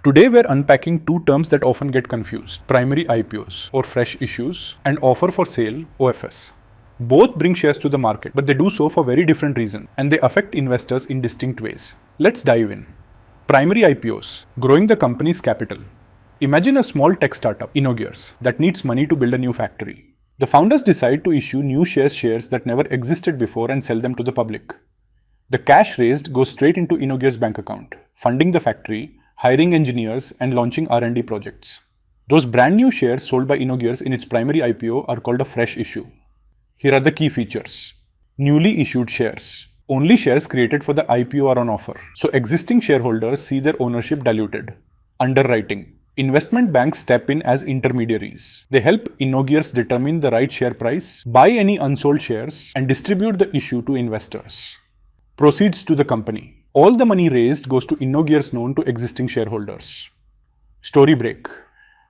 Today we're unpacking two terms that often get confused: primary IPOs or fresh issues and offer for sale OFS. Both bring shares to the market, but they do so for very different reasons and they affect investors in distinct ways. Let's dive in. Primary IPOs, growing the company's capital. Imagine a small tech startup, InnoGears, that needs money to build a new factory. The founders decide to issue new shares that never existed before and sell them to the public. The cash raised goes straight into InnoGears' bank account, funding the factory, hiring engineers, and launching R&D projects. Those brand new shares sold by InnoGears in its primary IPO are called a fresh issue. Here are the key features. Newly issued shares. Only shares created for the IPO are on offer, so existing shareholders see their ownership diluted. Underwriting. Investment banks step in as intermediaries. They help InnoGears determine the right share price, buy any unsold shares, and distribute the issue to investors. Proceeds to the company. All the money raised goes to InnoGears known to existing shareholders. Story break.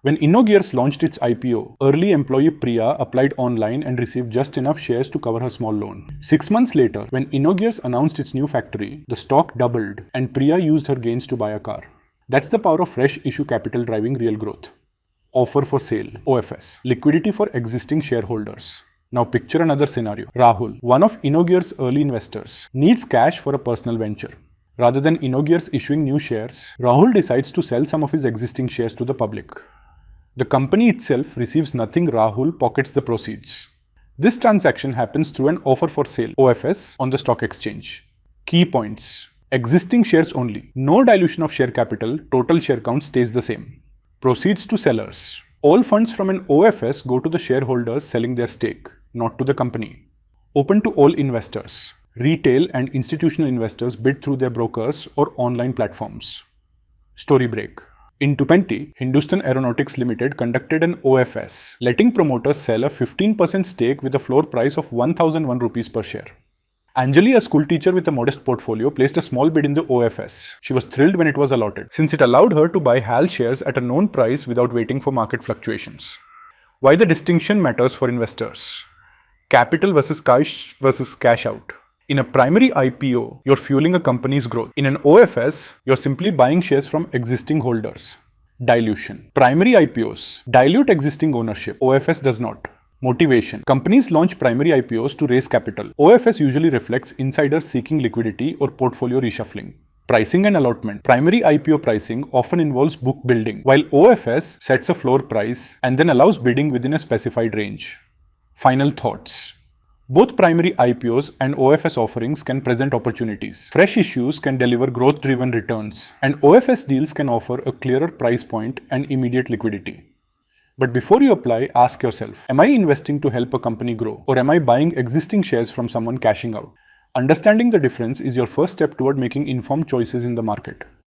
When InnoGears launched its IPO, early employee Priya applied online and received just enough shares to cover her small loan. 6 months later, when InnoGears announced its new factory, the stock doubled and Priya used her gains to buy a car. That's the power of fresh issue capital driving real growth. Offer for sale, OFS, liquidity for existing shareholders. Now picture another scenario. Rahul, one of InnoGears' early investors, needs cash for a personal venture. Rather than InnoGears issuing new shares, Rahul decides to sell some of his existing shares to the public. The company itself receives nothing, Rahul pockets the proceeds. This transaction happens through an offer for sale, OFS, on the stock exchange. Key points. Existing shares only. No dilution of share capital, total share count stays the same. Proceeds to sellers. All funds from an OFS go to the shareholders selling their stake, not to the company. Open to all investors. Retail and institutional investors bid through their brokers or online platforms. Story break. In 2020, Hindustan Aeronautics Limited conducted an OFS, letting promoters sell a 15% stake with a floor price of 1001 rupees per share. Anjali, a school teacher with a modest portfolio, placed a small bid in the OFS. She was thrilled when it was allotted, since it allowed her to buy HAL shares at a known price without waiting for market fluctuations. Why the distinction matters for investors. Capital versus cash out. In a primary IPO, you're fueling a company's growth. In an OFS, you're simply buying shares from existing holders. Dilution. Primary IPOs dilute existing ownership. OFS does not. Motivation. Companies launch primary IPOs to raise capital. OFS usually reflects insiders seeking liquidity or portfolio reshuffling. Pricing and allotment. Primary IPO pricing often involves book building, while OFS sets a floor price and then allows bidding within a specified range. Final thoughts. Both primary IPOs and OFS offerings can present opportunities. Fresh issues can deliver growth-driven returns, and OFS deals can offer a clearer price point and immediate liquidity. But before you apply, ask yourself, am I investing to help a company grow, or am I buying existing shares from someone cashing out? Understanding the difference is your first step toward making informed choices in the market.